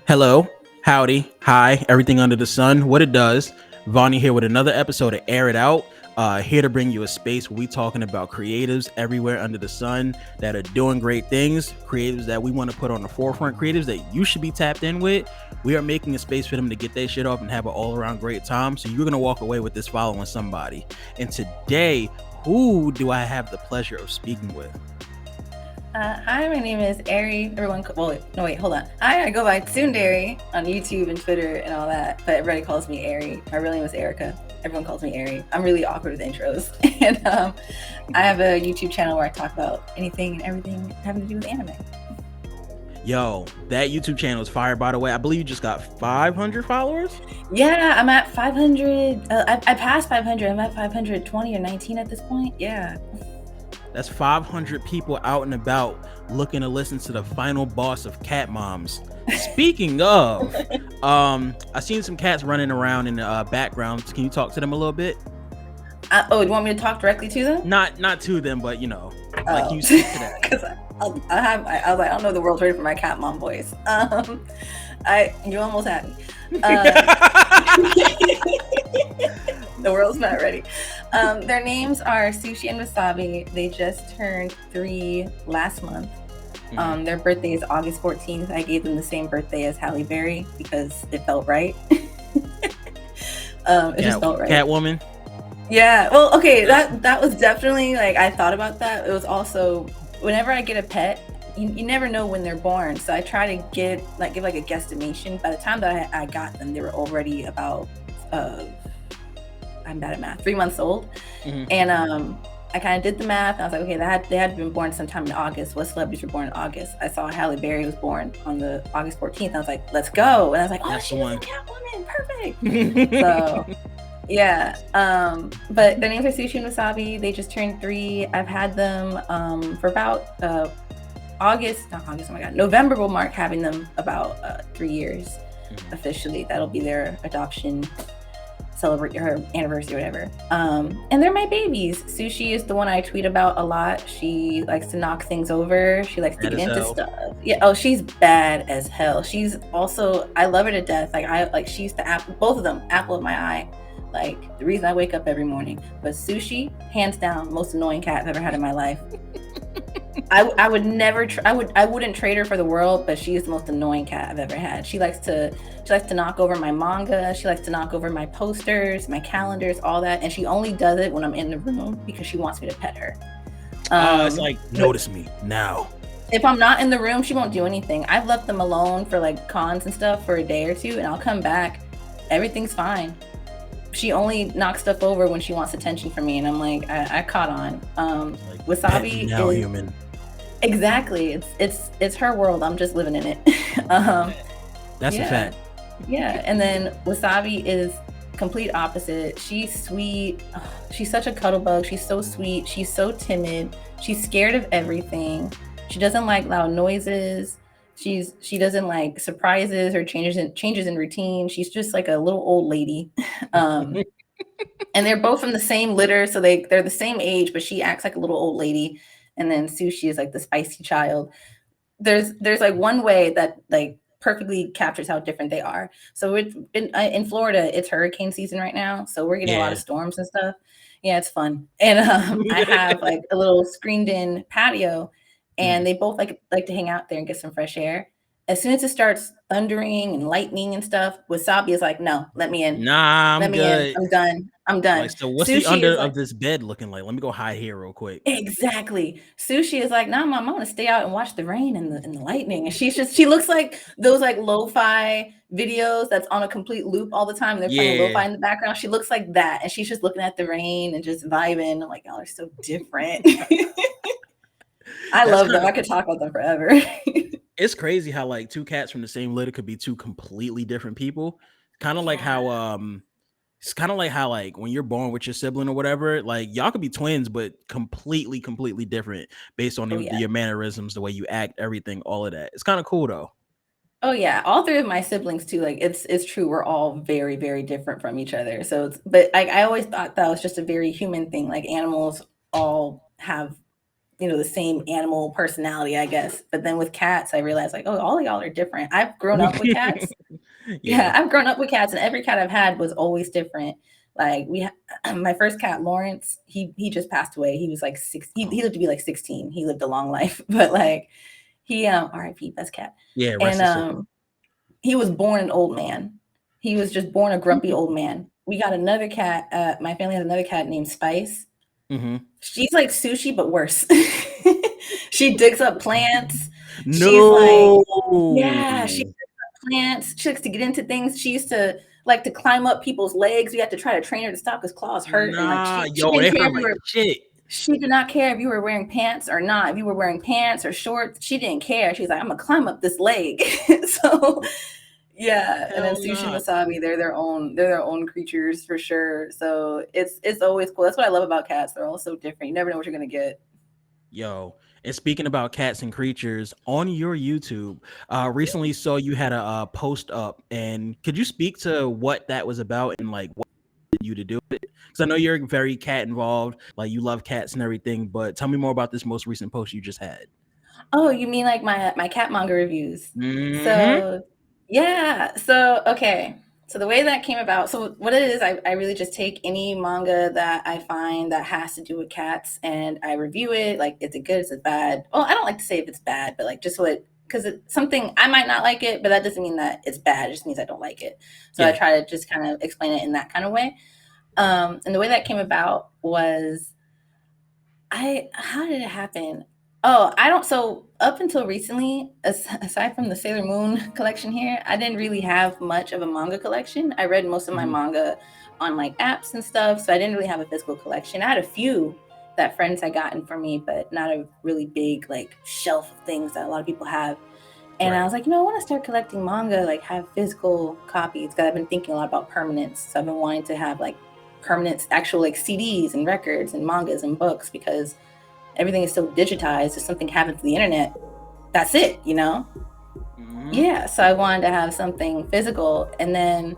Hello, howdy, hi, everything under the sun, what it does. Vonnie here with another episode of Air It Out. Here to bring you a space where we talking about creatives everywhere under the sun that are doing great things, creatives that we want to put on the forefront, creatives that you should be tapped in with. We are making a space for them to get their shit off and have an all around great time. So you're gonna walk away with this following somebody. And today, who do I have the pleasure of speaking with? Hi, my name is Eri. Everyone, no, wait, hold on. Hi, I go by TsundEri on YouTube and Twitter and all that, but everybody calls me Eri. My real name is Erica. Everyone calls me Eri. I'm really awkward with intros, and I have a YouTube channel where I talk about anything and everything having to do with anime. Yo, that YouTube channel is fire, by the way. I believe you just got 500 followers. Yeah, I'm at 500. I passed 500. I'm at 520 or 19 at this point. Yeah. That's 500 people out and about looking to listen to the final boss of Cat Moms. Speaking of, I seen some cats running around in the background. Can you talk to them a little bit? Oh, you want me to talk directly to them? Not to them, but like you speak to that. Because I was like, I don't know if the world's ready for my cat mom voice. You almost had me. The world's not ready. Their names are Sushi and Wasabi. They just turned 3 last month. Their birthday is August 14th. I gave them the same birthday as Halle Berry because it felt right. Just felt right. Catwoman. Yeah. Well, okay. That was definitely like I thought about that. It was also whenever I get a pet, you never know when they're born. So I try to give like a guesstimation. By the time that I got them, they were already about I'm bad at math, 3 months old. And I kind of did the math. And I was like, okay, they had been born sometime in August. What celebrities were born in August? I saw Halle Berry was born on the August 14th. I was like, let's go. And I was like, oh, she's a Catwoman. Perfect. So yeah. But their names are Sushi and Wasabi. They just turned 3. I've had them for about November will mark having them about 3 years officially. That'll be their adoption celebrate her anniversary or whatever. And they're my babies. Sushi is the one I tweet about a lot. She likes to knock things over. She likes to get into stuff. Yeah. Oh, she's bad as hell. She's also, I love her to death. She's the apple, both of them, apple of my eye. Like the reason I wake up every morning. But Sushi, hands down, most annoying cat I've ever had in my life. I would never. I wouldn't trade her for the world, but she is the most annoying cat I've ever had. She likes to knock over my manga. She likes to knock over my posters, my calendars, all that. And she only does it when I'm in the room because she wants me to pet her. It's like notice me now. If I'm not in the room, she won't do anything. I've left them alone for like cons and stuff for a day or two, and I'll come back. Everything's fine. She only knocks stuff over when she wants attention from me, and I'm like, I caught on. Wasabi now is human. Exactly. It's her world. I'm just living in it. That's a fact. Yeah. And then Wasabi is complete opposite. She's sweet. Oh, she's such a cuddle bug. She's so sweet. She's so timid. She's scared of everything. She doesn't like loud noises. She doesn't like surprises or changes in routine. She's just like a little old lady. And they're both from the same litter, so they're the same age, but she acts like a little old lady. And then Sushi is like the spicy child. There's like one way that like perfectly captures how different they are. So in Florida, it's hurricane season right now, so we're getting a lot of storms and stuff. Yeah, it's fun. And I have like a little screened-in patio, and they both like to hang out there and get some fresh air. As soon as it starts thundering and lightning and stuff, Wasabi is like, no, let me in. Nah, I'm good. I'm done. Like, so what's Sushi the under of this bed looking like? Let me go hide here real quick. Exactly. Sushi is like, nah, Mom, I want to stay out and watch the rain and the lightning. And she looks like those like lo-fi videos that's on a complete loop all the time. And they're playing lo-fi in the background. She looks like that. And she's just looking at the rain and just vibing. I'm like, y'all are so different. I love them. I could talk about them forever. It's crazy how like two cats from the same litter could be two completely different people. Kind of like how it's kind of like how like when you're born with your sibling or whatever, like y'all could be twins, but completely different based on your mannerisms, the way you act, everything, all of that. It's kind of cool though. Oh yeah, all 3 of my siblings too. Like it's true. We're all very, very different from each other. So but I always thought that was just a very human thing. Like animals all have the same animal personality, I guess. But then with cats, I realized like, oh, all of y'all are different. I've grown up with cats. Yeah, Yeah. I've grown up with cats, and every cat I've had was always different. Like my first cat, Lawrence, he just passed away. He was like six. He Oh. lived to be like 16. He lived a long life, but like he R.I.P. best cat, Yeah, rest and his soul. he was born an old man. He was just born a grumpy old man. We got another cat. My family has another cat named Spice. Mm-hmm. She's like sushi, but worse. She digs up plants. She's like, No. yeah, she plants. She likes to get into things. She used to like to climb up people's legs. We had to try to train her to stop because claws hurt. And like Nah, she yo, didn't they care hurt if you like were shit. she did not care if you were wearing pants or not. If you were wearing pants or shorts, she didn't care. She's like, I'm gonna climb up this leg. So yeah, and then Hell Sushi and nah. Wasabi, they're their own creatures for sure. So it's always cool. That's what I love about cats. They're all so different. You never know what you're gonna get. Yo, and speaking about cats and creatures, on your YouTube, recently saw you had a post up, and could you speak to what that was about and like what led you to do it? Because I know you're very cat involved, like you love cats and everything, but tell me more about this most recent post you just had. Oh, you mean like my cat manga reviews? Mm-hmm. So yeah, so okay. So the way that came about, so what it is, I really just take any manga that I find that has to do with cats and I review it. Like, is it good? Is it bad? Well, I don't like to say if it's bad, but like just what, because it's something I might not like it, but that doesn't mean that it's bad. It just means I don't like it. So I Yeah. try to just kind of explain it in that kind of way. And the way that came about was I how did it happen? Oh, I don't so up until recently, aside from the Sailor Moon collection here, I didn't really have much of a manga collection. I read most of my Mm-hmm. manga on like apps and stuff, so I didn't really have a physical collection. I had a few that friends had gotten for me, but not a really big like shelf of things that a lot of people have. And I Right. was like, I want to start collecting manga, like have physical copies, because I've been thinking a lot about permanence. So I've been wanting to have like permanence, actual like CDs and records and mangas and books because everything is so digitized. If something happens to the internet, that's it. Mm-hmm. Yeah. So I wanted to have something physical. And then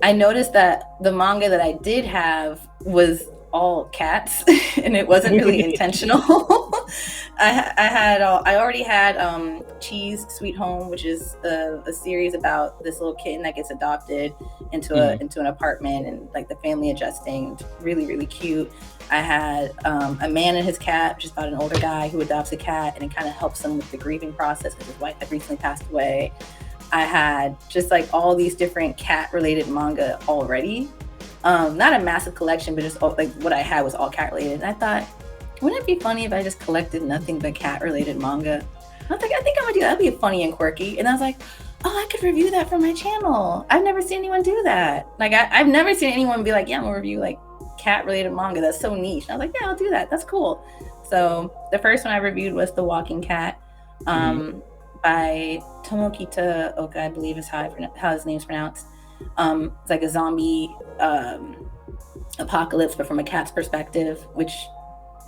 I noticed that the manga that I did have was all cats, and it wasn't really intentional. I already had Cheese Sweet Home, which is a series about this little kitten that gets adopted into a Mm-hmm. into an apartment and like the family adjusting. Really really cute. I had a man and his cat, just about an older guy who adopts a cat, and it kind of helps him with the grieving process because his wife had recently passed away. I had just like all these different cat related manga already. Not a massive collection, but just like what I had was all cat related. And I thought, wouldn't it be funny if I just collected nothing but cat related manga? I was like, I think I'm gonna do that. That'd be funny and quirky. And I was like, oh, I could review that for my channel. I've never seen anyone do that. Like, I've never seen anyone be like, yeah, I'm gonna review like cat related manga. That's so niche. And I was like, yeah, I'll do that. That's cool. So the first one I reviewed was The Walking Cat. Mm-hmm. By Tomokita Oka, I believe is how his name's pronounced. It's like a zombie apocalypse, but from a cat's perspective, which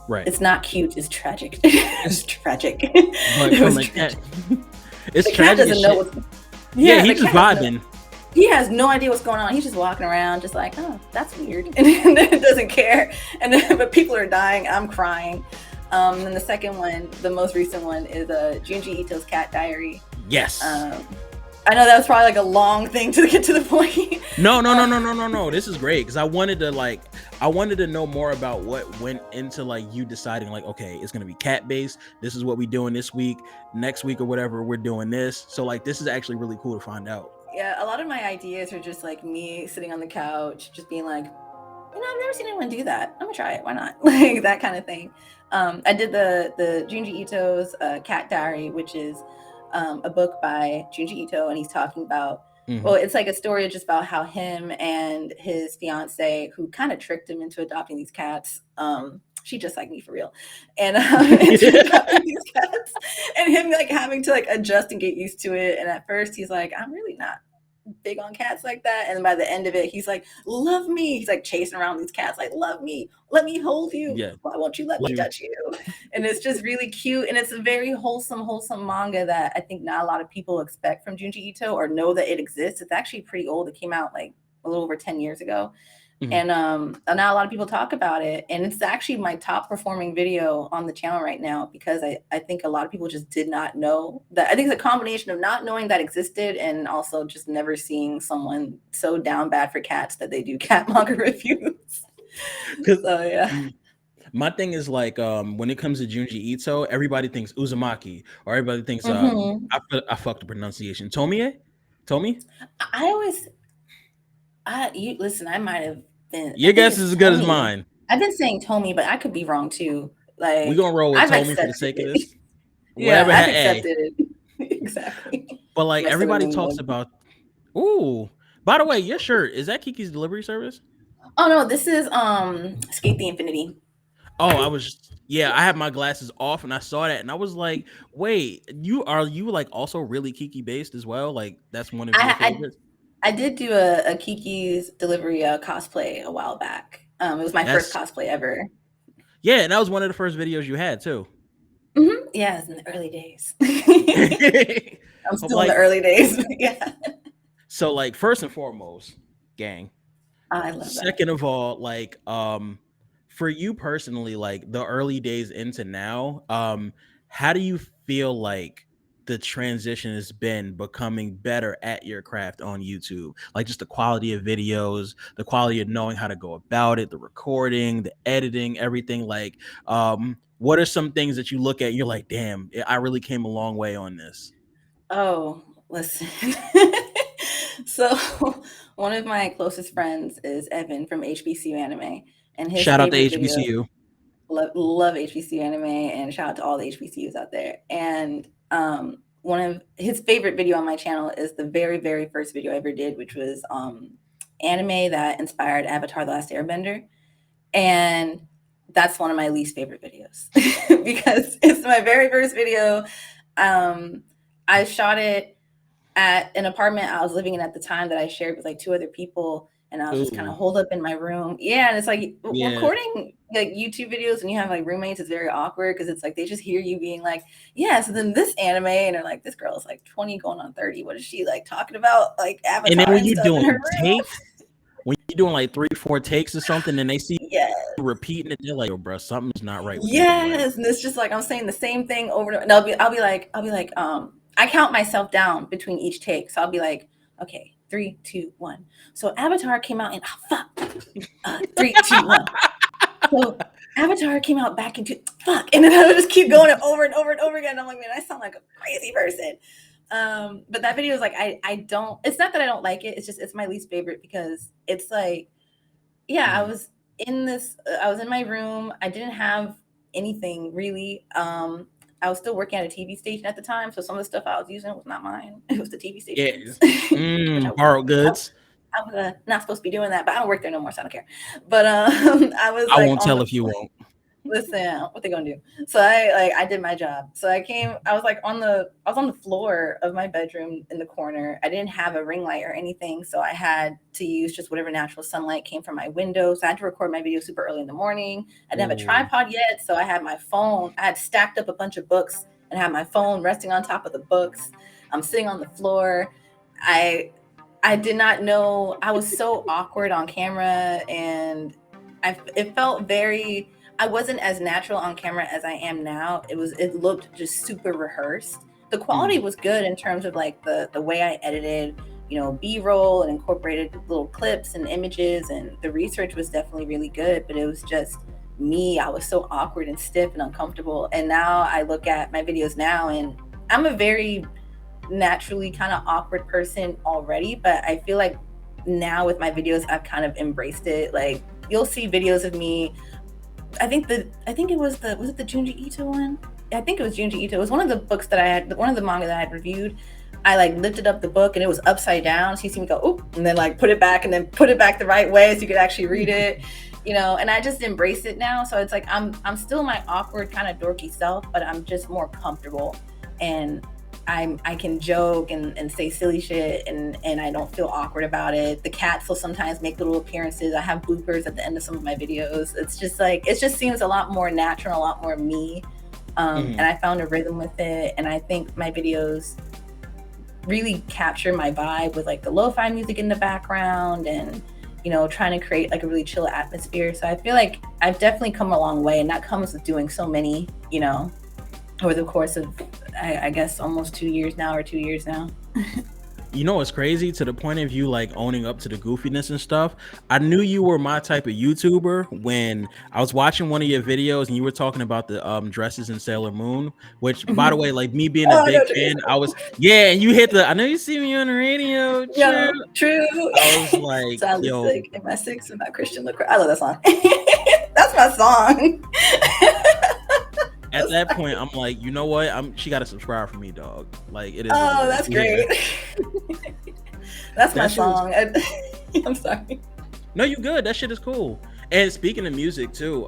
Right. it's not cute. It's tragic. It's tragic. But It from was a cat, tragic. it's The cat tragic as doesn't know shit. what's. Yeah, Yeah, he the just cat has no. vibing. He has no idea what's going on. He's just walking around, just like, oh, that's weird, and then doesn't care. And then, but people are dying. I'm crying. And the second one, the most recent one, is Junji Ito's Cat Diary. Yes. Um, I know that was probably like a long thing to get to the point. No, no, no, Uh, no, no, no, no. This is great because I wanted to know more about what went into like you deciding like, okay, it's gonna be cat based. This is what we doing this week, next week or whatever. We're doing this. So like, this is actually really cool to find out. yeah, a lot of my ideas are just like me sitting on the couch, just being like, I've never seen anyone do that. I'm gonna try it. Why not? Like that kind of thing. I did the Junji Ito's Cat Diary, which is a book by Junji Ito, and he's talking about. Mm-hmm. Well, it's like a story just about how him and his fiance, who kind of tricked him into adopting these cats. She just like me for real, and into adopting these cats, and him like having to like adjust and get used to it. And at first, he's like, "I'm really not big on cats like that." And by the end of it, he's like, love me. He's like chasing around these cats, like, love me. Let me hold you. Yeah. Why won't you let me touch you? And it's just really cute. And it's a very wholesome manga that I think not a lot of people expect from Junji Ito or know that it exists. It's actually pretty old. It came out like a little over 10 years ago. Mhm. And now a lot of people talk about it, and it's actually my top performing video on the channel right now because I think a lot of people just did not know that. I think it's a combination of not knowing that existed and also just never seeing someone so down bad for cats that they do cat manga reviews. 'Cause So yeah. my thing is like when it comes to Junji Ito, everybody thinks Uzumaki or everybody thinks Hmm. I fucked the pronunciation. Tomi? I always you listen, I might have been, I Your think guess it's is as good as Tommy. mine. I've been saying Tommy, but I could be wrong too. We Like, gonna roll with I've Tomi for the accepted sake of it. this. Yeah, Whatever. I've Hey, accepted it. Exactly. but like My silly everybody moon talks bug. about. Ooh, by the way, your shirt is that Kiki's delivery service? Oh no, this is Skate the Infinity. Oh, I was. Yeah, I had my glasses off and I saw that and I was like, wait, you like also really Kiki based as well? Like that's one of your I favorites? I did do a Kiki's delivery cosplay a while back. It was my first That's cosplay ever. yeah, and that was one of the first videos you had too. Yeah, it's in the early days. I'm But still in the like, early days. Yeah. so like first and foremost, gang. I love that. Second of all, like for you personally, like the early days into now, how do you feel like the transition has been becoming better at your craft on YouTube? Like just the quality of videos, the quality of knowing how to go about it, the recording, the editing, everything. Like, what are some things that you look at and you're like, damn, I really came a long way on this? Oh, listen. So, one of my closest friends is Evan from HBCU Anime, and his Shout out to favorite video, HBCU. love HBCU Anime, and shout out to all the HBCUs out there. And one of his favorite video on my channel is the very, very first video I ever did, which was anime that inspired Avatar: The Last Airbender. And that's one of my least favorite videos because it's my very first video. Um, I shot it at an apartment I was living in at the time that I shared with like two other people. And I was just kind of Ooh, holed up in my room. Yeah. And it's like yeah. recording like YouTube videos when you have like roommates is very awkward because it's like they just hear you being like, yeah, so then this anime, and they're like, this girl is like 20 going on 30. What is she like talking about? Like And then Avatar when and you stuff in her doing room. takes, when you're doing like 3, 4 takes or something, and they see Yeah. you repeating it, they're like, "Yo, bro, something's not right with you." Like, Yes, and it's just like I'm saying the same thing over and over. And I'll be like, I count myself down between each take. So I'll be like, okay, 3, 2, 1. So Avatar came out in fuck, 3, 2, 1. So Avatar came out back into fuck, and then I would just keep going over and over and over again. And I'm like, man, I sound like a crazy person. But that video is like, I don't. It's not that I don't like it. It's just it's my least favorite because it's like yeah, mhm. I was in my room. I didn't have anything really. I was still working at a TV station at the time, so some of the stuff I was using was not mine. It was the TV Yeah, stations, which borrowed goods. I was not supposed to be doing that, but I don't work there no more, so I don't care. But I was I like won't on tell the if you won't. listen, what they gonna do? So I did my job. So I was like I was on the floor of my bedroom in the corner. I didn't have a ring light or anything, so I had to use just whatever natural sunlight came from my window. So I had to record my video super early in the morning. I didn't have a Ooh. tripod yet, so I had my phone. I had stacked up a bunch of books and had my phone resting on top of the books. I'm sitting on the floor. I I did not know. I was so awkward on camera, and it felt very. I wasn't as natural on camera as I am now. It looked just super rehearsed. The quality Mm. was good in terms of like the way I edited, B-roll and incorporated little clips and images, and the research was definitely really good. But it was just me. I was so awkward and stiff and uncomfortable. And now I look at my videos now, and I'm a very naturally kind of awkward person already, but I feel like now with my videos I've kind of embraced it. Like you'll see videos of me. I think it was the Junji Ito one? I think it was Junji Ito. It was one of the books that I had, one of the manga that I had reviewed. I like lifted up the book and it was upside down. So you see me go, oop, and then like put it back and then put it back the right way so you could actually read it, and I just embrace it now. So it's like I'm still my awkward kind of dorky self, but I'm just more comfortable and I can joke and say silly shit and I don't feel awkward about it. The cats will sometimes make little appearances. I have bloopers at the end of some of my videos. It's just like it just seems a lot more natural, a lot more me. And Mhm. I found a rhythm with it. And I think my videos really capture my vibe with like the lo-fi music in the background and trying to create like a really chill atmosphere. So I feel like I've definitely come a long way, and that comes with doing so many, over the course of, I guess, almost 2 years now, or 2 years now. You know what's crazy? To the point of you like owning up to the goofiness and stuff. I knew you were my type of YouTuber when I was watching one of your videos and you were talking about the dresses in Sailor Moon. Which, by the Mhm. way, like me being a Oh, I know big what you're fan, gonna I was yeah. And you hit the. I know you see me on the radio. say. True. Yo, true. I was like, So I look yo. like in my six and my Christian look. I love that song. That's my song. At that point, I'm like, you know what? She got to subscribe for me, dog. Like it is what it Oh, is. that's Yeah, great. That's my that shit is. song. I'm sorry. No, you good. That shit is cool. And speaking of music too,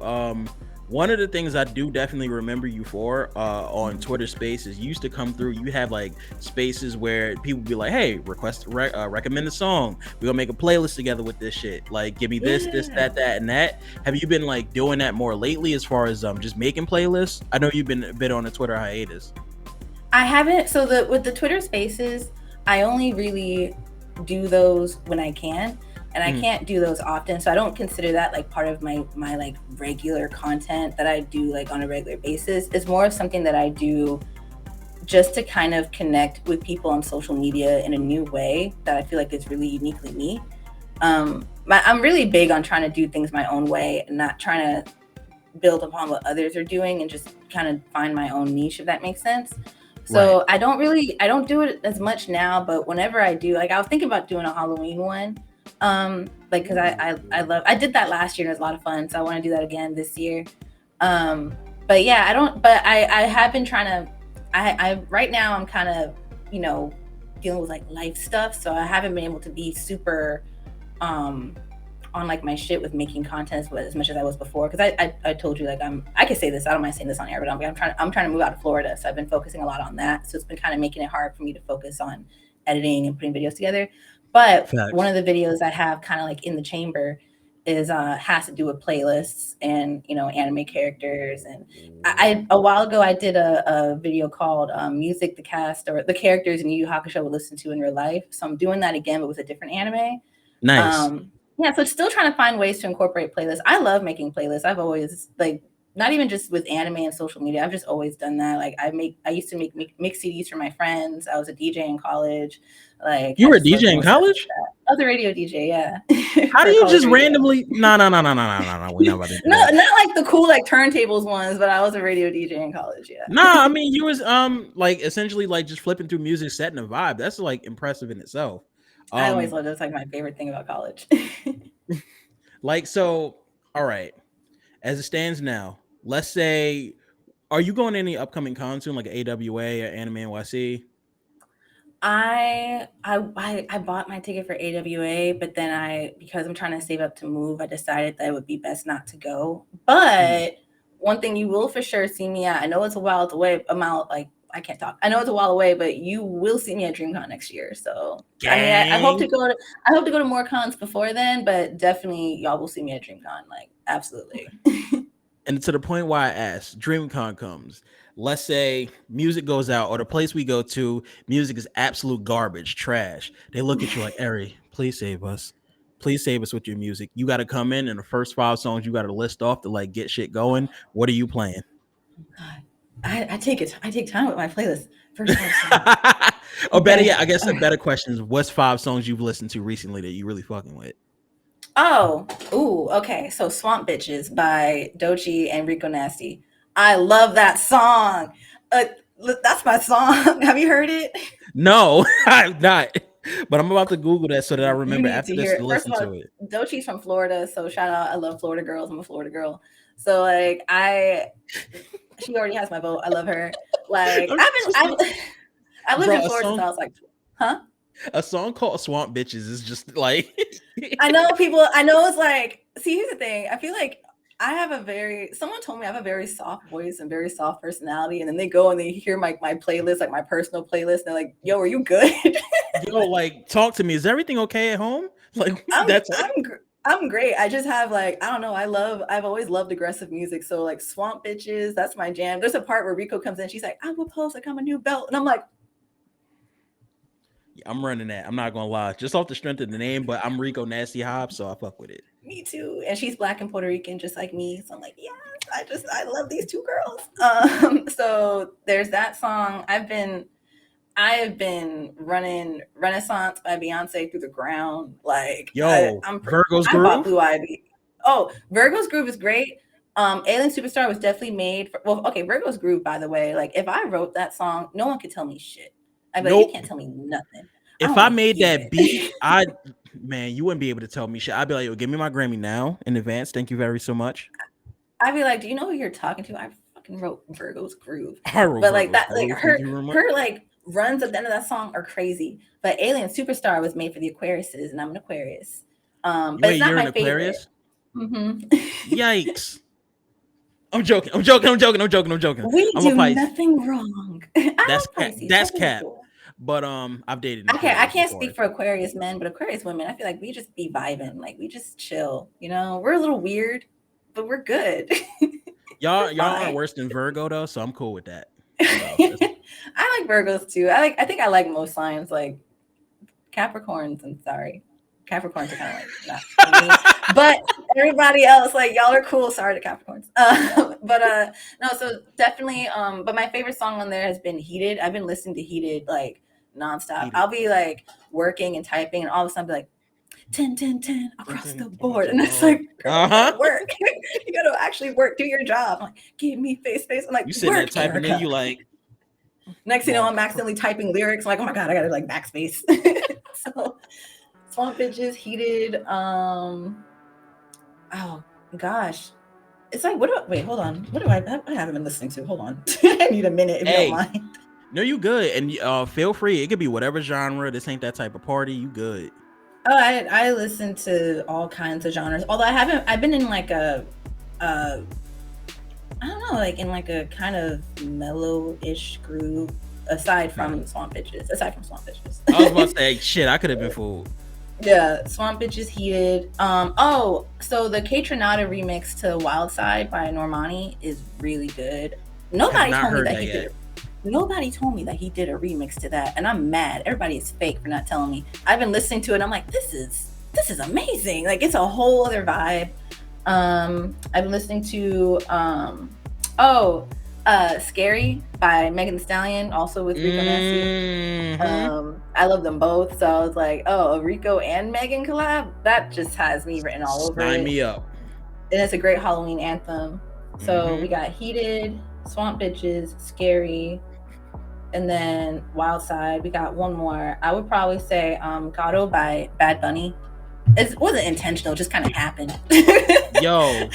one of the things I do definitely remember you for on Twitter Spaces, you used to come through. You have like spaces where people be like, "Hey, recommend a song. We're gonna make a playlist together with this shit. Like, give me this, Yeah. that, and that." Have you been like doing that more lately, as far as just making playlists? I know you've been a bit on a Twitter hiatus. I haven't. So with the Twitter Spaces, I only really do those when I can, and I Mhm. can't do those often. So I don't consider that like part of my like regular content that I do like on a regular basis. It's more of something that I do just to kind of connect with people on social media in a new way that I feel like is really uniquely me. I'm really big on trying to do things my own way and not trying to build upon what others are doing, and just kind of find my own niche, if that makes sense. Right. So I don't do it as much now, but whenever I do, like I was thinking about doing a Halloween one. Like, cause I did that last year and it was a lot of fun. So I want to do that again this year. Um, but yeah, I have been trying to, right now I'm kind of, you know, dealing with like life stuff. So I haven't been able to be super, um, on like my shit with making content as much as I was before. Because I told you, like, I could say this, I don't mind saying this on air, but I'm trying to move out of Florida, so I've been focusing a lot on that. So it's been kind of making it hard for me to focus on editing and putting videos together. But one Facts. of the videos I have kind of like in the chamber is has to do with playlists and, anime characters. And a while ago I did a video called music the cast or the characters in Yu Yu Hakusho would listen to in real life. So I'm doing that again, but with a different anime. Nice. Yeah, so still trying to find ways to incorporate playlists. I love making playlists. I've always like, not even just with anime and social media. I've just always done that. Like I used to make mix CDs for my friends. I was a DJ in college. Like You had were to a DJ slip in and stuff like college? that. I was a radio DJ, yeah, How do for you college just radio. randomly? No, no, no, no, no, no, no, no. We're not about to do No, that. not like the cool like turntables ones, but I was a radio DJ in college. Yeah, Nah, I mean you was like essentially like just flipping through music, setting a vibe. That's like impressive in itself. I always Um, loved it. It's like my favorite thing about college. like so, all right. As it stands now, let's say, are you going to any upcoming cons soon, like AWA or Anime NYC? I bought my ticket for AWA, but then because I'm trying to save up to move, I decided that it would be best not to go. Mhm. But one thing you will for sure see me at, I know it's a while away, like I can't talk. I know it's a while away, but you will see me at DreamCon next year. So I mean, Gang. I hope to go to more cons before then, but definitely y'all will see me at DreamCon. Like absolutely. And to the point why I asked, DreamCon comes. Let's say music goes out, or the place we go to, music is absolute garbage, trash. They look at you like, Eri, please save us. Please save us with your music. You got to come in, and the first 5 songs you got to list off to like get shit going. What are you playing? God, I take it. I take time with my playlist. First 5 songs. Or better Okay. yet, I guess a better question is, what's 5 songs you've listened to recently that you really fucking with? Oh, ooh, okay. So Swamp Bitches by Dochi and Rico Nasty. I love that song. Uh, that's my song. Have you heard it? No, I'm not. But I'm about to Google that so that I You remember need after to this hear to it. First listen of to all, it. Dochi's from Florida, so shout out. I love Florida girls. I'm a Florida girl. So like she already has my vote. I love her. Like I'm just, I lived in bro, Florida since I was like, huh? a song called Swamp Bitches is just like I know it's like, see, here's the thing. I feel like someone told me I have a very soft voice and very soft personality. And then they go and they hear my playlist, like my personal playlist. And they're like, yo, are you good? yo, like talk to me. Is everything okay at home? Like that's like I'm great. I just have like, I don't know. I've always loved aggressive music. So like Swamp Bitches, that's my jam. There's a part where Rico comes in. She's like, I will post, like I'm a new belt. And I'm like, I'm running that. I'm not gonna lie, just off the strength of the name, but I'm Rico Nasty Hobbs, so I fuck with it. Me too. And she's Black and Puerto Rican, just like me. So I'm like, yes, I love these two girls. So there's that song. I have been running Renaissance by Beyonce through the ground. Like Yo, I'm Virgo's I bought Groove. Blue Ivy. Oh, Virgo's Groove is great. Alien Superstar was definitely made for, well, okay, Virgo's Groove, by the way, like if I wrote that song, no one could tell me shit. I'd be like, you Nope. can't tell me nothing. I If don't I want to made hear that beat, it. man, you wouldn't be able to tell me shit. I'd be like, yo, give me my Grammy now in advance. Thank you very so much. I'd be like, do you know who you're talking to? I fucking wrote Virgo's Groove. I wrote But like Virgo's that, like Groove. Thank you very much. her like runs at the end of that song are crazy. But Alien Superstar was made for the Aquariuses, and I'm an Aquarius. But it's Wait, not you're an my favorite. Aquarius? Mm-hmm. Yikes. I'm joking. I'm joking. I'm joking. I'm joking. I'm joking. We I'm a do Pisces. nothing wrong. I That's love cap. Pisces. That's Pisces are cap. cool. But I've dated an I Aquarius can't before. speak for Aquarius men, but Aquarius women, I feel like we just be vibing. Like we just chill. You know, we're a little weird, but we're good. Y'all We're aren't fine. worse than Virgo though, so I'm cool with that. So I like Virgos too. I think I like most signs, like Capricorns. I'm sorry. Capricorns are kind of like not for me, but everybody else, like y'all are cool. Sorry to Capricorns. But no, so definitely. But my favorite song on there has been Heated. I've been listening to Heated like nonstop. Heated. I'll be like working and typing, and all of a sudden be like 10, 10, 10 across 10, the 10 board, across and the it's like, board. girl, you gotta work. You gotta actually work. Do your job. I'm like, give me face. I'm like, You sitting there work, typing in, Erica. you like Next thing you know, I'm accidentally typing lyrics. I'm like, oh my god, I gotta like backspace. So Swamp Bitches, Heated. Oh gosh, it's like wait, hold on. What I haven't been listening to? Hold on, I need a minute if you don't mind. No, you good, and feel free. It could be whatever genre. This ain't that type of party. You good? Oh, I listen to all kinds of genres. Although I haven't. I've been in like a I don't know, like in like a kind of mellow-ish groove. Aside from Swamp Bitches. I was about to say, shit, I could have been fooled. Yeah, Swamp Bitches, Heated. Oh, so the K Tronada remix to Wild Side by Normani is really good. Nobody told me that he did it. Nobody told me that he did a remix to that, and I'm mad. Everybody is fake for not telling me. I've been listening to it, and I'm like, this is amazing. Like it's a whole other vibe. I've been listening to Scary by Megan Thee Stallion, also with Rico Nasty. I love them both, so I was like, oh, a Rico and Megan collab? That just has me written all over it. Sign me up. And it's a great Halloween anthem. So we got Heated, Swamp Bitches, Scary, and then Wild Side. We got one more. I would probably say Gato by Bad Bunny. It wasn't intentional, just kind of happened. Yo,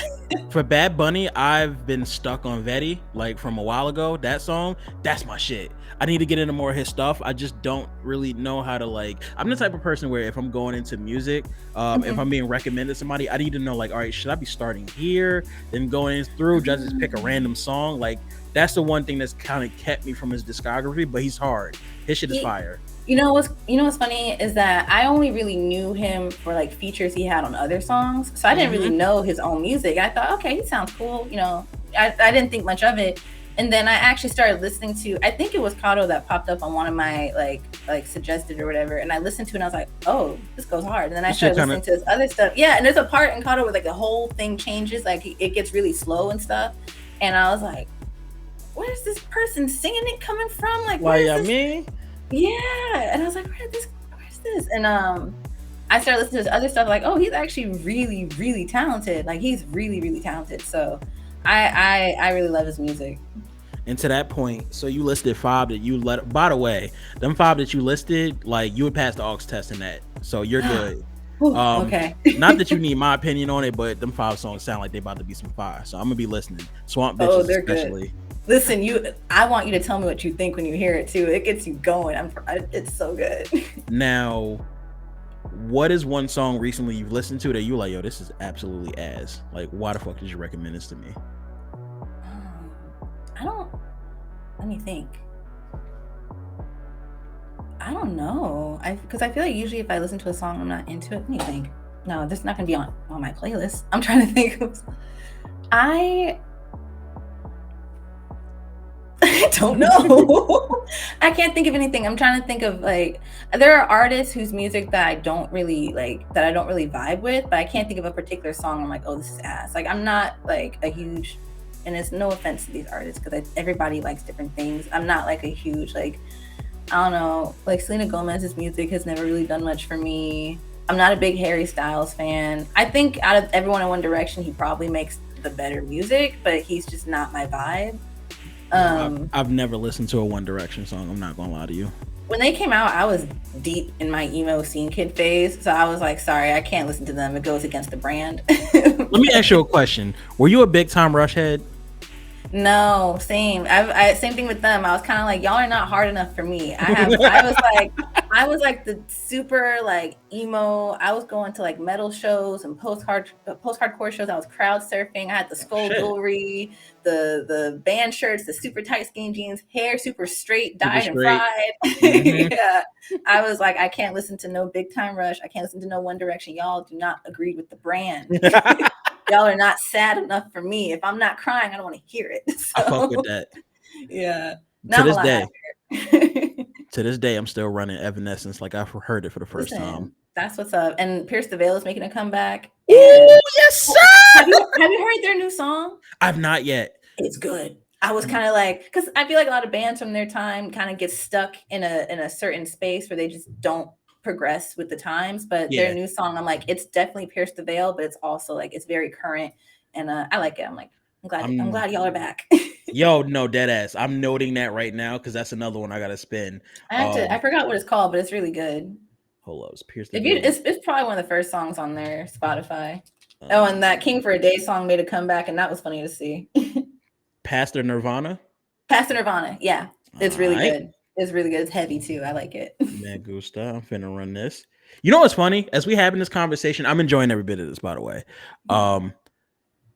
for Bad Bunny, I've been stuck on Vetti, like from a while ago. That song, that's my shit. I need to get into more of his stuff. I just don't really know how to like. I'm the type of person where if I'm going into music, if I'm being recommended somebody, I need to know like, all right, should I be starting here, then going through, just pick a random song? Like that's the one thing that's kind of kept me from his discography. But he's hard. His shit is fire. You know what's funny is that I only really knew him for like features he had on other songs, so I didn't really know his own music. I thought, okay, he sounds cool. You know, I didn't think much of it, and then I actually started listening to. I think it was Kato that popped up on one of my like suggested or whatever, and I listened to it and I was like, oh, this goes hard. And then I started listening to his other stuff. Yeah, and there's a part in Kato where like the whole thing changes, like it gets really slow and stuff, and I was like, where's this person singing it coming from? Like, why I mean? Yeah, and I was like, where's this? And I started listening to his other stuff, like, oh, he's actually really, really talented. Like he's really, really talented. So I really love his music. And to that point, so you listed 5 that you let. By the way, them 5 that you listed, like you would pass the aux test in that, so you're good. Okay. Not that you need my opinion on it, but them 5 songs sound like they about to be some fire. So I'm gonna be listening. Swamp Bitches, especially. Good. Listen, I want you to tell me what you think when you hear it too. It gets you going. It's so good. Now, what is one song recently you've listened to that you like, yo, this is absolutely ass? Like, why the fuck did you recommend this to me? Let me think. I don't know. Because I feel like usually if I listen to a song I'm not into it. Let me think. No, this is not gonna be on my playlist. I'm trying to think of don't know. I can't think of anything. I'm trying to think of like there are artists whose music that I don't really like that I don't really vibe with, but I can't think of a particular song. I'm like, oh, this is ass. Like I'm not like a huge, and it's no offense to these artists because everybody likes different things. I'm not like a huge like I don't know, like Selena Gomez's music has never really done much for me. I'm not a big Harry Styles fan. I think out of everyone in One Direction, he probably makes the better music, but he's just not my vibe. Um, I've never listened to a One Direction song. I'm not gonna lie to you. when they came out, I was deep in my emo scene kid phase, so I was like, sorry, I can't listen to them. It goes against the brand. Let me ask you a question. Were you a big time Rush head? No, same. Same thing with them. I was kind of like, y'all are not hard enough for me. I was like the super like emo. I was going to like metal shows and post hardcore shows. I was crowd surfing. I had the skull Shit, jewelry, the band shirts, the super tight skinny jeans, hair super straight, super dyed and straight. fried. Hmm. Yeah, I was like, I can't listen to no Big Time Rush. I can't listen to no One Direction. Y'all do not agree with the brand. Y'all are not sad enough for me. If I'm not crying, I don't want to hear it. I fuck with So that. yeah, To now I'm a this lot day, happier. to this day, I'm still running Evanescence like I've heard it for the first time. Listen, that's what's up. And Pierce the Veil is making a comeback. Ooh, And yes, well, sir. have you heard their new song? I've not yet. It's good. I was kind of like, because I feel like a lot of bands from their time kind of get stuck in a certain space where they just don't progress with the times. But their Yeah, new song, I'm like, it's definitely Pierce the Veil, but it's also like it's very current, and I like it. I'm like, I'm I'm. glad y'all are back. Yo, no, dead ass. I'm noting that right now because that's another one I gotta spin. I forgot what it's called, but it's really good. Hold up, Pierce the If you, Veil. it's probably one of the first songs on their Spotify. Oh, and that Um, King for a Day song made a comeback, and that was funny to see. Pastor Nirvana. Pastor Nirvana, yeah, All it's really right, good. It's really good. It's heavy too. I like it. man, Gusta. I'm finna run this. You know what's funny? As we having this conversation, I'm enjoying every bit of this. By the way, um,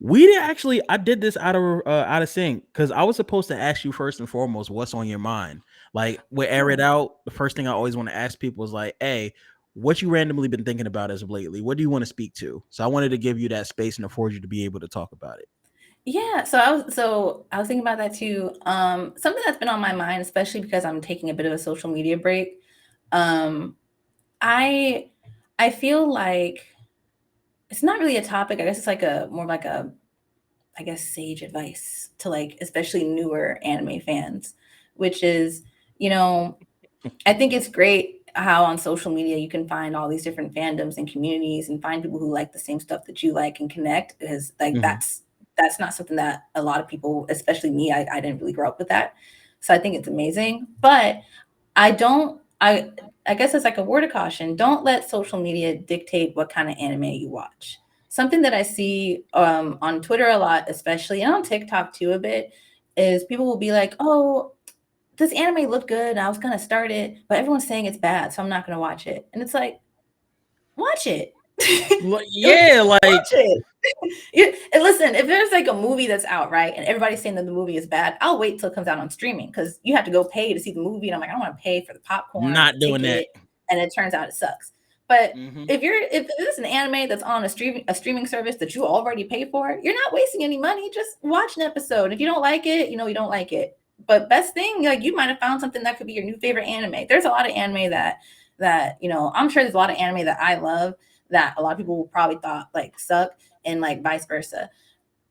we did actually. I did this out of sync because I was supposed to ask you first and foremost what's on your mind. Like we air it Oh. out. The first thing I always want to ask people is like, "Hey, what you randomly been thinking about as of lately? What do you want to speak to?" So I wanted to give you that space and afford you to be able to talk about it. Yeah, so I was thinking about that too. Something that's been on my mind, especially because I'm taking a bit of a social media break. Um, I I feel like it's not really a topic. I guess it's like a more like a I guess sage advice to like especially newer anime fans, which is, you know, I think it's great how on social media you can find all these different fandoms and communities and find people who like the same stuff that you like and connect because like Mhm. that's not something that a lot of people, especially me, I didn't really grow up with that. So I think it's amazing. But I don't I guess it's like a word of caution. Don't let social media dictate what kind of anime you watch. Something that I see on Twitter a lot, especially, and on TikTok too a bit, is people will be like, "Oh, this anime looked good. And I was gonna start it, but everyone's saying it's bad, so I'm not gonna watch it." And it's like, watch it. Yeah, like Watch it. And listen, if there's like a movie that's out, right, and everybody's saying that the movie is bad, I'll wait till it comes out on streaming because you have to go pay to see the movie. And I'm like, I don't want to pay for the popcorn, not the doing that. ticket, and it turns out it sucks. But Hmm. if there's an anime that's on a streaming service that you already pay for, you're not wasting any money. Just watch an episode. If you don't like it, you don't like it. But best thing, like you might have found something that could be your new favorite anime. There's a lot of anime that I'm sure there's a lot of anime that I love that a lot of people probably thought like suck and like vice versa.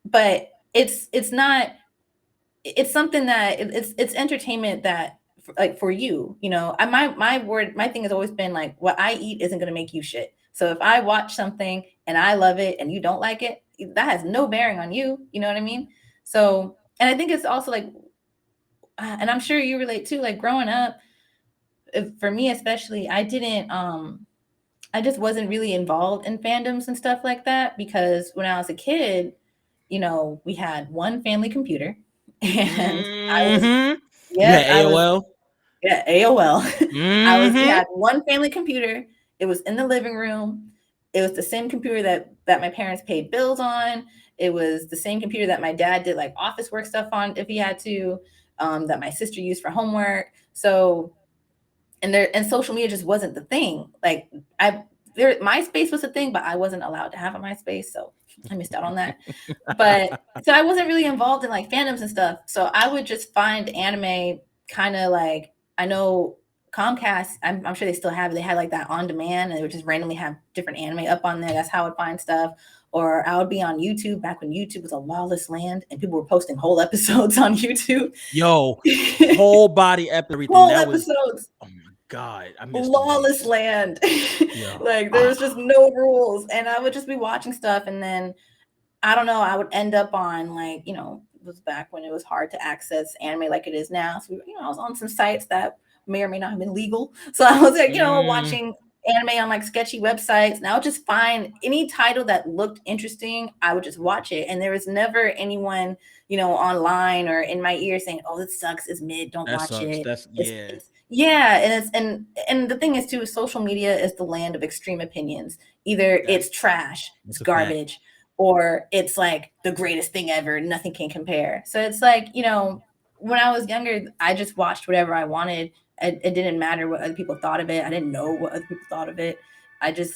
But it's not it's something that it's entertainment that like for you, my thing has always been like what I eat isn't going to make you shit. So if I watch something and I love it and you don't like it, that has no bearing on you. You know what I mean? So, and I think it's also like, and I'm sure you relate too. Like growing up, for me especially, I just wasn't really involved in fandoms and stuff like that because when I was a kid, we had one family computer and Hmm. You yep, had AOL. yeah, AOL. We Hmm. had one family computer. It was in the living room. It was the same computer that my parents paid bills on. It was the same computer that my dad did like office work stuff on if he had to, that my sister used for homework. So and social media just wasn't the thing. Like I MySpace was a thing, but I wasn't allowed to have a MySpace, so I missed out on that. But so I wasn't really involved in like fandoms and stuff. So I would just find anime kind of like, I know Comcast, I'm sure they still have it. They had like that on demand, and they would just randomly have different anime up on there. That's how I would find stuff. Or I would be on YouTube back when YouTube was a lawless land and people were posting whole episodes on YouTube. Yo, whole body everything. Whole That was, episodes. oh my God, I missed them Lawless days. land. Yeah. Like there was just no rules. And I would just be watching stuff, and then I don't know, I would end up on like, it was back when it was hard to access anime like it is now. So, I was on some sites that may or may not have been legal. So I was like, Mm, watching anime on like sketchy websites. And I would just find any title that looked interesting. I would just watch it. And there was never anyone, online or in my ear saying, oh, this sucks. It's mid. Don't that watch sucks. it. That's It's, yeah. it's, yeah. And and the thing is too, social media is the land of extreme opinions. Either That it's trash, it's that's a fact. garbage, or it's like the greatest thing ever, nothing can compare. So it's like, when I was younger, I just watched whatever I wanted. It didn't matter what other people thought of it. I didn't know what other people thought of it. I just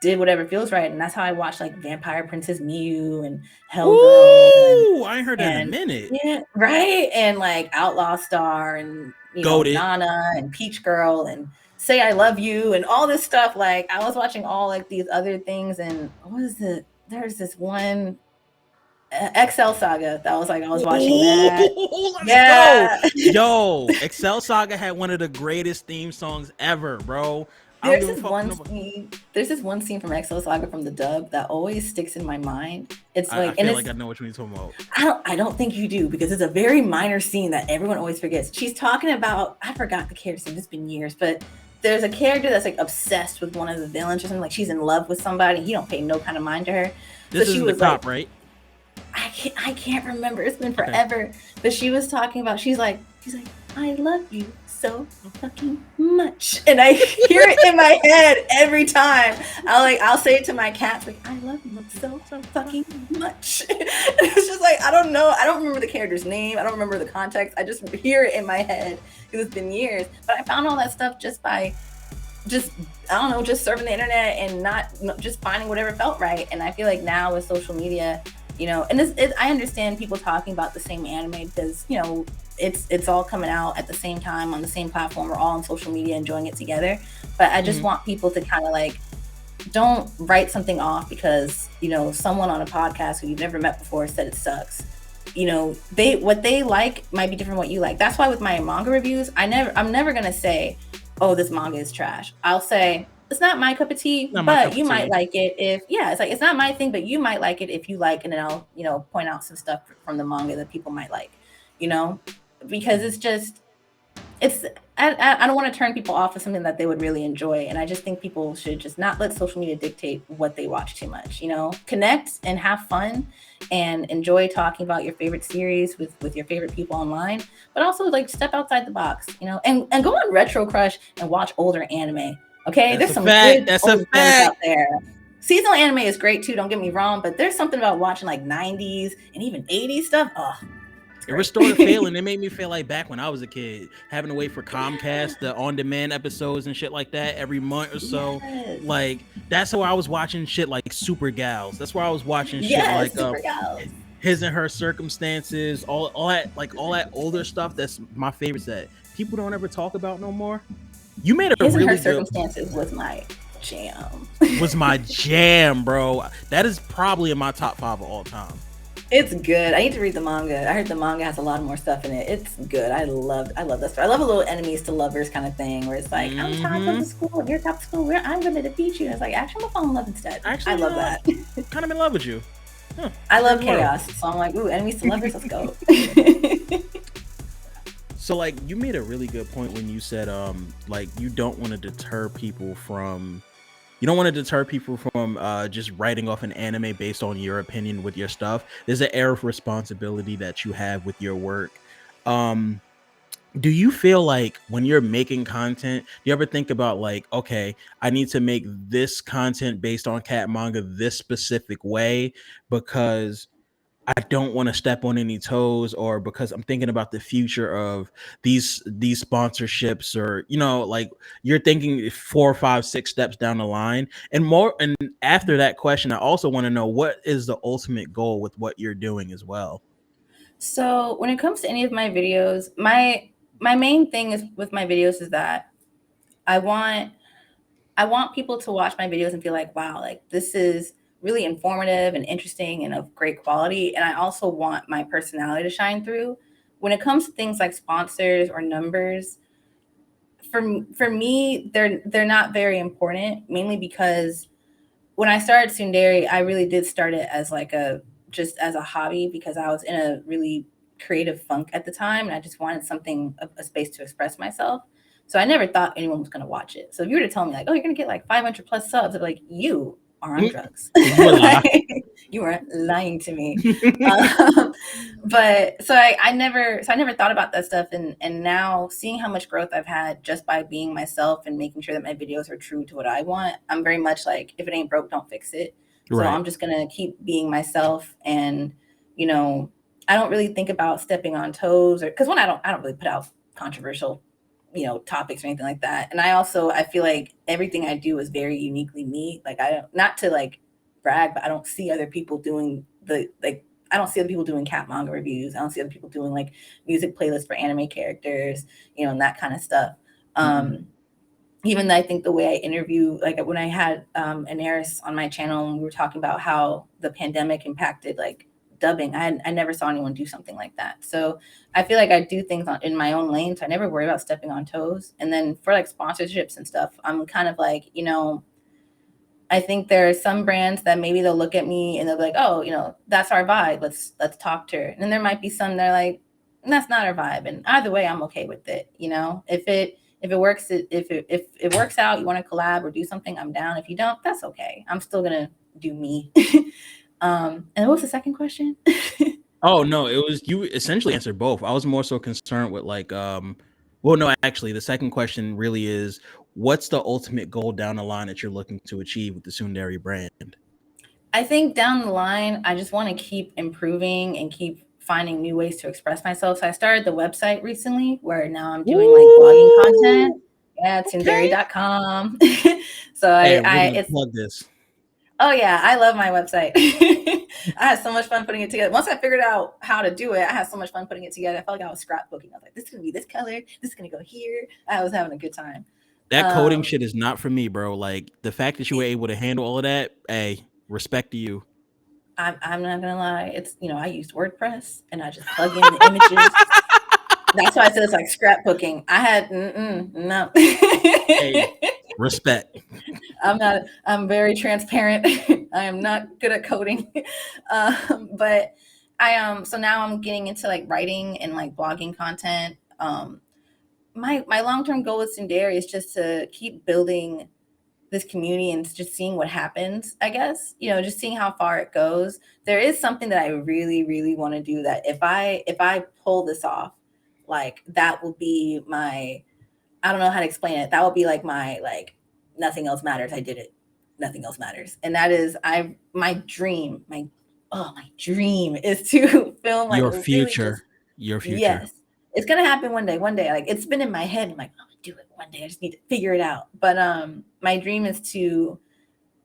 did whatever feels right. And that's how I watched like Vampire Princess Mew and Hellgirl Ooh, I ain't heard that in a and minute. yeah, right. And like Outlaw Star and, Goated. Nana and Peach Girl and Say I Love You and all this stuff. Like I was watching all like these other things. And what was it? There's this one XL Saga that was like, I was watching that. Ooh, let's go. Yeah. Yo, Excel Saga had one of the greatest theme songs ever, bro. I don't There's give a this fuck with one nobody. scene. There's this one scene from XL Saga from the dub that always sticks in my mind. It's I like, and feel like it's I know what you're talking about. I don't think you do, because it's a very minor scene that everyone always forgets. She's talking about, I forgot the character's name. It's been years, but there's a character that's like obsessed with one of the villains or something. Like she's in love with somebody. He don't pay no kind of mind to her. So This she isn't the was like, cop, right? I can't remember. It's been Okay. forever. But she was talking about, she's like, I love you so fucking much. And I hear it in my head every time. I'll say it to my cats, like, I love you so fucking much. And it's just like, I don't know. I don't remember the character's name. I don't remember the context. I just hear it in my head because it's been years. But I found all that stuff just by just I don't know, just surfing the internet and not just finding whatever felt right. And I feel like now with social media, and I understand people talking about the same anime because it's all coming out at the same time on the same platform. We're all on social media enjoying it together. But I just Mhm. want people to kind of like don't write something off because someone on a podcast who you've never met before said it sucks. They what they like might be different from what you like. That's why with my manga reviews, I'm never gonna say, oh, this manga is trash. I'll say it's not my cup of tea, Not my but cup of you might tea. like it if yeah, it's like it's not my thing, but you might like it if you like, and then I'll point out some stuff from the manga that people might like, you know, because it's I don't want to turn people off of something that they would really enjoy. And I just think people should just not let social media dictate what they watch too much. Connect and have fun and enjoy talking about your favorite series with your favorite people online, but also like step outside the box, and go on Retro Crush and watch older anime. Okay, That's there's a some fact. good That's a old gems fact. out there. Seasonal anime is great too, don't get me wrong, but there's something about watching like 90s and even 80s stuff. Oh, it's It great. restored failing. It made me feel like back when I was a kid, having to wait for Comcast, the on-demand episodes and shit like that every month or so. Yes. Like that's how I was watching shit like Super Gals. That's where I was watching shit Yes, like Super Gals. His and Her Circumstances, all that older stuff. That's my favorite that people don't ever talk about no more. You made a His and Her really good Circumstances was my jam. was my jam, bro. That is probably in my top 5 of all time. It's good. I need to read the manga. I heard the manga has a lot more stuff in it. It's good. I love that story. I love a little enemies to lovers kind of thing where it's like, I'm top of the school and you're top of school. I'm going to defeat you. And it's like, actually, I'm going to fall in love instead. Actually, I love that. kind of in love with you. Huh. I love Crazy world. chaos. So I'm like, ooh, enemies to lovers, let's go. So like you made a really good point when you said like you don't want to deter people from just writing off an anime based on your opinion with your stuff. There's an air of responsibility that you have with your work. Um do you feel like when you're making content, do you ever think about like, okay, I need to make this content based on cat manga this specific way because I don't want to step on any toes, or because I'm thinking about the future of these sponsorships, or like you're thinking 4, 5, 6 steps down the line. And more, and after that question, I also want to know, what is the ultimate goal with what you're doing as well? So when it comes to any of my videos, my main thing is with my videos is that I want I want people to watch my videos and feel like, wow, like this is really informative and interesting and of great quality. And I also want my personality to shine through. When it comes to things like sponsors or numbers, for me, they're not very important, mainly because when I started TsundEri, I really did start it as like a just as a hobby because I was in a really creative funk at the time and I just wanted something a space to express myself. So I never thought anyone was going to watch it. So if you were to tell me like, "Oh, you're going to get like 500 plus subs," I'd be like, "You are on drugs." You a lie. Like, you are lying to me. Um, but so I never thought about that stuff, and now seeing how much growth I've had just by being myself and making sure that my videos are true to what I want, I'm very much like, if it ain't broke, don't fix it. So Right. I'm just gonna keep being myself, and you know, I don't really think about stepping on toes, or because when I don't really put out controversial topics or anything like that. And I feel like everything I do is very uniquely me. Like, I don't, not to like brag, but I don't see other people doing I don't see other people doing cat manga reviews. I don't see other people doing like music playlists for anime characters, and that kind of stuff. Mm-mm. um Even I think the way I interview, like when I had Anaris on my channel and we were talking about how the pandemic impacted like dubbing, I never saw anyone do something like that. So I feel like I do things in my own lane, so I never worry about stepping on toes. And then for like sponsorships and stuff, I'm kind of like, I think there are some brands that maybe they'll look at me and they'll be like, "Oh, that's our vibe. Let's talk to her." And then there might be some that are like, "That's not our vibe." And either way, I'm okay with it. If it works, if it works out, you want to collab or do something, I'm down. If you don't, that's okay. I'm still gonna do me. And what was the second question? Oh no, it was, you essentially answered both. I was more so concerned with like well, no, actually the second question really is, what's the ultimate goal down the line that you're looking to achieve with the TsundEri brand? I think down the line, I just want to keep improving and keep finding new ways to express myself. So I started the website recently where now I'm doing like blogging content. Ooh, Yeah, okay. tsunderi.com. So Hey, we're gonna it's, plug this. oh yeah, I love my website. I had so much fun putting it together. Once I figured out how to do it, I had so much fun putting it together. I felt like I was scrapbooking. I was like, this is gonna be this color, this is gonna go here. I was having a good time. That coding Um, shit is not for me, bro. Like the fact that you were able to handle all of that, hey, respect to you. I'm not gonna lie. It's I used WordPress and I just plug in the images. That's why I said it's like scrapbooking. I had no. Hey, respect. I'm not. I'm very transparent. I am not good at coding, but So now I'm getting into like writing and like blogging content. My long term goal with Sundari is just to keep building this community and just seeing what happens. I guess just seeing how far it goes. There is something that I really really want to do, that if I pull this off, like that will be my, I don't know how to explain it. That will be like my, like, nothing else matters. I did it. Nothing else matters. And that is, my dream, my dream is to film like Your a really future. just, Your future. yes. It's gonna happen one day. One day. Like, it's been in my head. I'm like, I'm gonna do it one day. I just need to figure it out. But my dream is to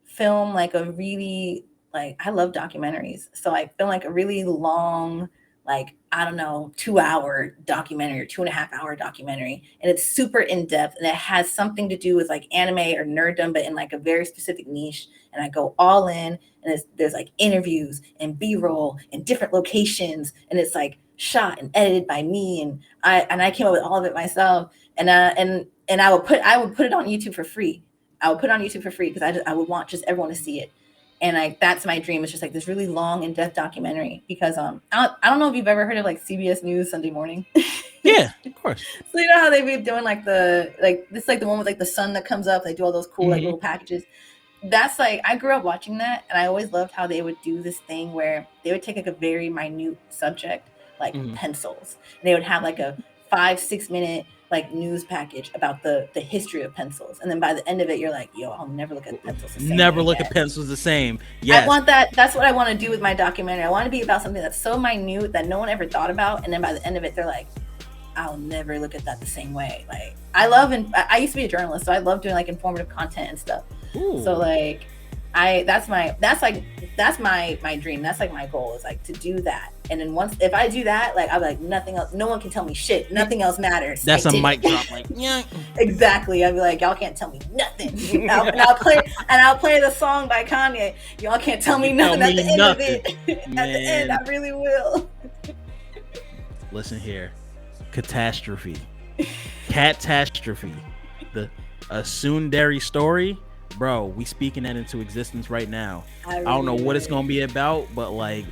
film like a really, like, I love documentaries. So I film like a really long, like, I don't know, 2 hour documentary or 2.5 hour documentary. And it's super in depth and it has something to do with like anime or nerddom, but in like a very specific niche. And I go all in, and there's like interviews and B-roll and different locations. And it's like shot and edited by me. And I came up with all of it myself. And I would put it on YouTube for free. I would put it on YouTube for free because I would want just everyone to see it. And that's my dream. It's just like this really long in-depth documentary because I don't know if you've ever heard of like CBS News Sunday Morning. Yeah, of course. So you know how they be doing like the one with like the sun that comes up, they do all those cool like Hmm. little packages. That's like, I grew up watching that, and I always loved how they would do this thing where they would take like a very minute subject, like Hmm. pencils, and they would have like a 5 6 minute like news package about the history of pencils, and then by the end of it you're like, yo, I'll never look at pencils the same way Never look again. at pencils the same. I Yes. want that. That's what I want to do with my documentary. I want to be about something that's so minute that no one ever thought about, and then by the end of it they're like, I'll never look at that the same way. Like I love, and I used to be a journalist, so I love doing like informative content and stuff. Ooh. So like that's my dream. That's like my goal, is like to do that. And then once, if I do that, like I'll be like, nothing else, no one can tell me shit. Nothing else matters. That's a mic drop. Like, yeah. Exactly. I'll be like, y'all can't tell me nothing. I'll play the song by Kanye. Y'all can't tell me nothing. At the end of it, at the end, I really will. Listen here, catastrophe, catastrophe. The TsundEri story, bro. We speaking that into existence right now. I don't know what it's gonna be about, but like,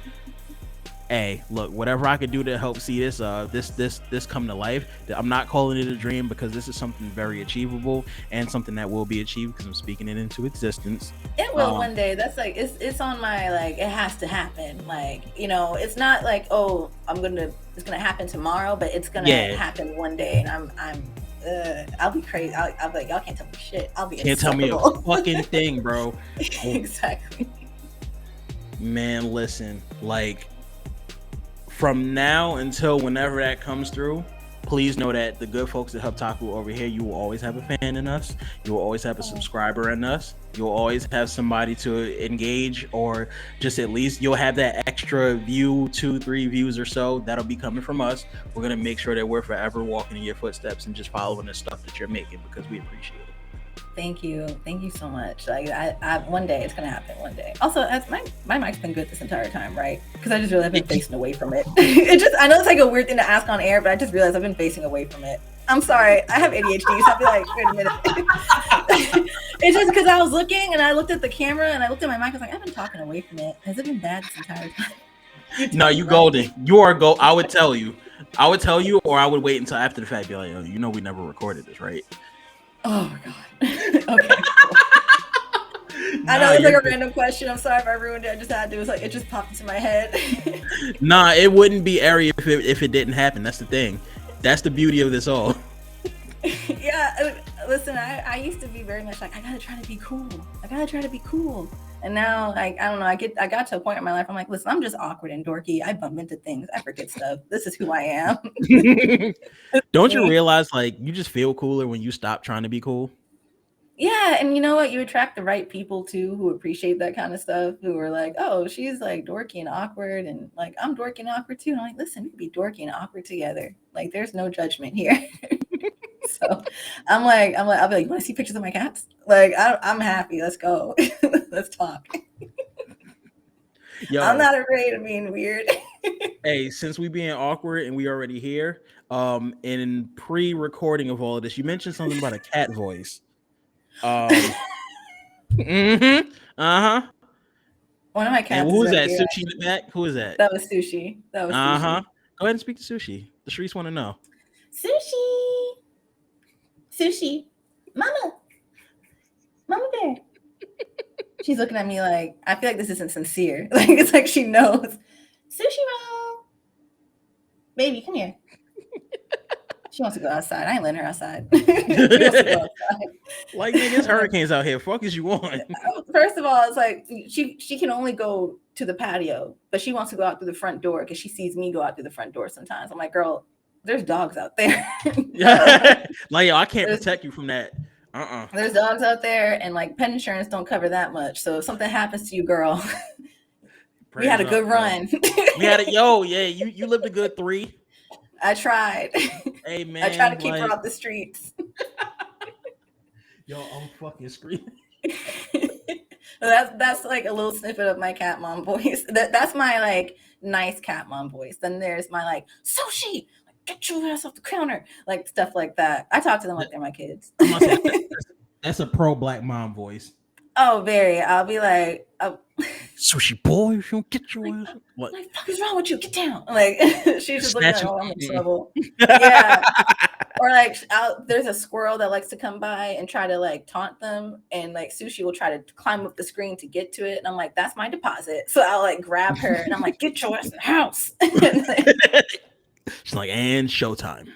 hey, look, whatever I could do to help see this come to life. I'm not calling it a dream, because this is something very achievable and something that will be achieved, because I'm speaking it into existence. It will one day. That's like, it's on my, like, it has to happen. Like, you know, it's not like, oh, it's gonna happen tomorrow, but it's gonna happen one day, and I'll be crazy. I'll be like, y'all can't tell me shit. I'll be can't tell me a fucking thing, bro. Exactly. Man, listen, like, from now until whenever that comes through, please know that the good folks at Hubtaku over here, you will always have a fan in us. You will always have a subscriber in us. You'll always have somebody to engage, or just at least you'll have that extra view, 2-3 views or so. That'll be coming from us. We're going to make sure that we're forever walking in your footsteps and just following the stuff that you're making, because we appreciate it. Thank you so much. Like, I one day it's gonna happen. One day. Also, as my mic's been good this entire time, right? Because I just realized I've been facing away from it. I know it's like a weird thing to ask on air, but I just realized I've been facing away from it. I'm sorry, I have ADHD, so I'll be like, wait a minute. It's just because I was looking and I looked at the camera and I looked at my mic. I was like, I've been talking away from it. Has it been bad this entire time? No, you golden. You are gold. I would tell you, or I would wait until after the fact. Be like, oh, you know, we never recorded this, right? Oh my god. Okay. Cool. I know it's like a random question. I'm sorry if I ruined it. I just had to. It was like, it just popped into my head. Nah, it wouldn't be airy if it didn't happen. That's the thing. That's the beauty of this all. Yeah. Listen, I used to be very much like, I gotta try to be cool. And now, like, I don't know, I got to a point in my life, I'm like, listen, I'm just awkward and dorky. I bump into things. I forget stuff. This is who I am. Don't you realize, like, you just feel cooler when you stop trying to be cool? Yeah, and you know what? You attract the right people, too, who appreciate that kind of stuff, who are like, oh, she's, like, dorky and awkward, and, like, I'm dorky and awkward, too. And I'm like, listen, we can be dorky and awkward together. Like, there's no judgment here. So I'll be like, you want to see pictures of my cats? Like, I'm happy. Let's go. Let's talk. Yo, I'm not afraid of being weird. Hey, since we being awkward and we already here, in pre-recording of all of this, you mentioned something about a cat voice. Mm-hmm. Uh-huh. One of my cats. And who was that? Sushi in the back? Who is that? That was Sushi. Uh-huh. Go ahead and speak to Sushi. The streets want to know. Sushi. Mama bear. She's looking at me like, I feel like this isn't sincere. Like, it's like she knows. Sushi roll. Baby, come here. She wants to go outside. I ain't letting her outside. She wants to go outside. Like, niggas, hurricanes out here. Fuck is you want? First of all, it's like she can only go to the patio, but she wants to go out through the front door because she sees me go out through the front door sometimes. I'm like, girl, there's dogs out there. Like, yo, I can't protect you from that. There's dogs out there, and like pet insurance don't cover that much. So if something happens to you, girl, we had a good run. We had you lived a good 3. I tried. Hey man, I tried to keep her off the streets. Yo, I'm fucking screaming. That's like a little snippet of my cat mom voice. That's my like nice cat mom voice. Then there's my like, Sushi, get your ass off the counter, like stuff like that. I talk to them like they're my kids. That's a pro black mom voice. Oh, very. I'll be like, Sushi boy, you don't get your ass. What the fuck is wrong with you? Get down. Like, she's just looking like, oh, I'm in trouble. Yeah. Or like, there's a squirrel that likes to come by and try to like taunt them, and like Sushi will try to climb up the screen to get to it, and I'm like, that's my deposit. So I'll like grab her and I'm like, get your ass in the house. She's like, and showtime.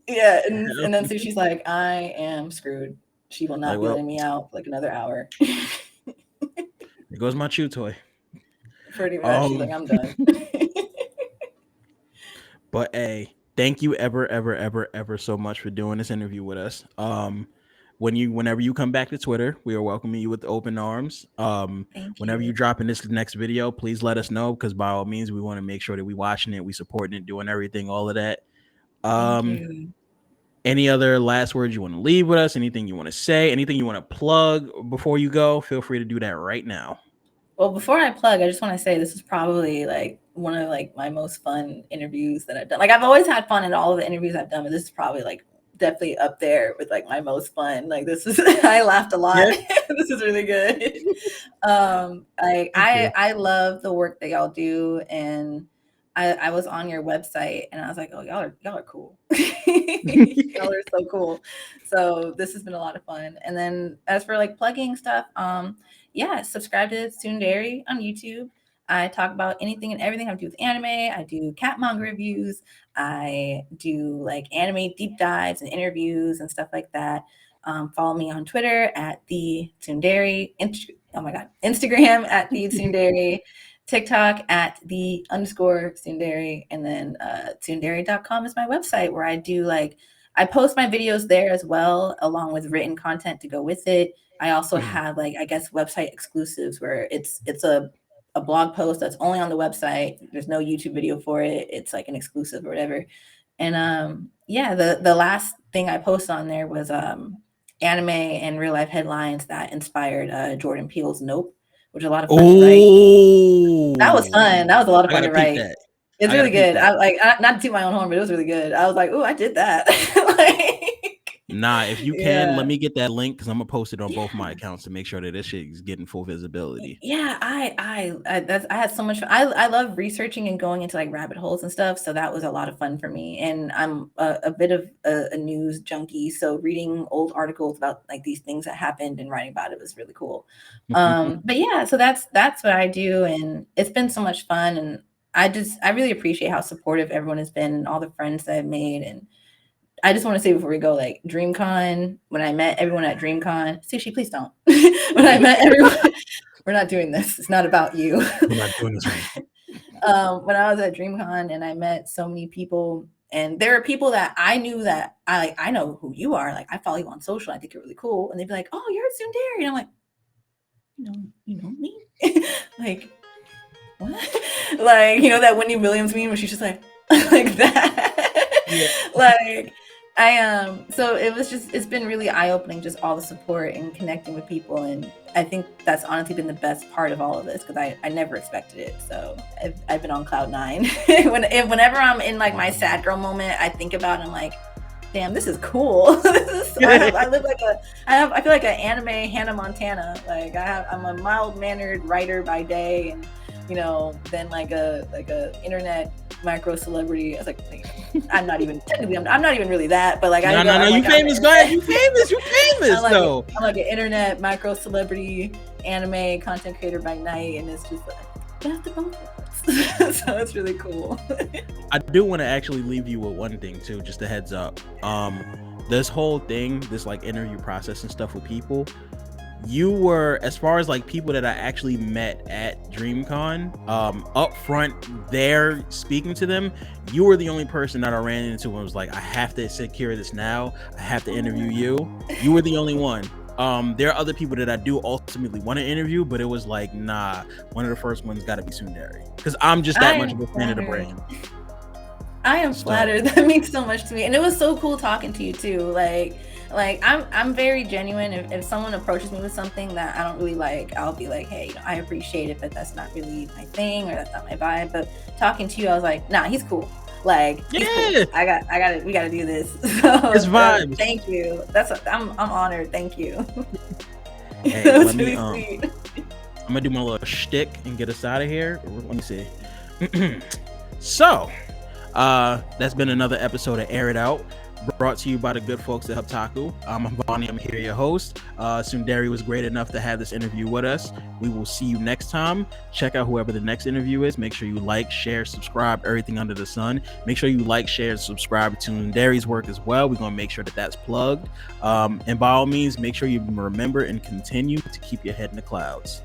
Yeah, and then Sushi's like, I am screwed. She will not Like, be well, letting me out for like another hour. there goes my chew toy. Pretty much. She's like, Um, I'm done. but hey, thank you ever so much for doing this interview with us. Whenever you come back to Twitter, we are welcoming you with open arms. Thank Whenever you you. drop in this next video, please let us know, because by all means, we want to make sure that we watching it, we supporting it, doing everything, all of that. Thank Um, you. any other last words you want to leave with us? Anything you want to say? Anything you want to plug before you go? Feel free to do that right now. Well, before I plug, I just want to say this is probably like one of like my most fun interviews that I've done. Like I've always had fun in all of the interviews I've done, but this is probably like definitely up there with like my most fun. Like this is I laughed a lot. Yeah. This is really good. Like Thank you. I love the work that y'all do, and I was on your website and I was like, oh, y'all are cool. Y'all are so cool. So this has been a lot of fun. And then as for like plugging stuff, yeah, subscribe to TsundEri on YouTube. I talk about anything and everything I do with anime. I do cat manga reviews. I do like anime deep dives and interviews and stuff like that. Follow me on Twitter at the TsundEri. Oh my god, Instagram at the TsundEri. TikTok at the _ TsundEri. And then TsundEri.com is my website where I do like I post my videos there as well, along with written content to go with it. I also have like I guess website exclusives where it's a blog post that's only on the website. There's no YouTube video for it. It's like an exclusive or whatever. And yeah, the last thing I posted on there was anime and real life headlines that inspired Jordan Peele's Nope, which is a lot of fun to write. That was fun. That was a lot of I fun gotta to peep write. that. It's I gotta really peep good. that. I like not to toot my own horn, but it was really good. I was like, "Ooh, I did that." Like, Nah, if you can, let yeah. me get that link, because I'm gonna post it on both my Yeah. accounts to make sure that this shit is getting full visibility. Yeah, I had so much fun. I love researching and going into like rabbit holes and stuff, so that was a lot of fun for me. And I'm a bit of a news junkie, so reading old articles about like these things that happened and writing about it was really cool. But yeah, so that's what I do, and it's been so much fun. And I really appreciate how supportive everyone has been and all the friends that I've made. And I just want to say before we go, like DreamCon, when I met everyone at DreamCon, Sushi, please don't. When I met everyone, we're not doing this. It's not about you. We're not doing this right. When I was at DreamCon and I met so many people, and there are people that I knew that I know who you are. Like I follow you on social. I think you're really cool. And they'd be like, "Oh, you're at TsundEri," and I'm like, you know me? Like what? Like that Wendy Williams meme where she's just like like that. Yeah. Like so it's been really eye-opening, just all the support and connecting with people. And I think that's honestly been the best part of all of this, because I never expected it. So I've been on cloud nine. Whenever I'm in like my sad girl moment, I think about it and I'm like, damn, this is cool. I feel like an anime Hannah Montana. Like I'm a mild-mannered writer by day, and then like a internet micro celebrity. I was like, I'm not even really that, but like No, I'm you like, famous. Go ahead, you famous. You famous. I'm like an internet micro celebrity anime content creator by night, and it's just like that's the both of us. So it's really cool. I do want to actually leave you with one thing too, just a heads up. This whole thing, this like interview process and stuff with people, you were, as far as like people that I actually met at DreamCon, up front there speaking to them, you were the only person that I ran into and was like, I have to secure this now. I have to interview you. You were the only one. There are other people that I do ultimately want to interview, but it was like, nah, one of the first ones got to be TsundEri, because I'm just that much of a fan of the brand. I am flattered. That means so much to me, and it was so cool talking to you too. Like I'm very genuine. If someone approaches me with something that I don't really like, I'll be like, hey, I appreciate it, but that's not really my thing, or that's not my vibe. But talking to you, I was like, nah, he's cool. Like, he's cool. We gotta do this. So, it's vibes. Thank you. I'm honored. Thank you. Hey, let me I'm gonna do my little shtick and get us out of here. Let me see. So that's been another episode of Air It Out. brought to you by the good folks at Haptaku. I'm Bonnie. I'm here, your host. TsundEri was great enough to have this interview with us. We will see you next time. Check out whoever the next interview is. Make sure you like, share, subscribe, everything under the sun. Make sure you like, share, and subscribe to TsundEri's work as well. We're going to make sure that that's plugged. And by all means, make sure you remember and continue to keep your head in the clouds.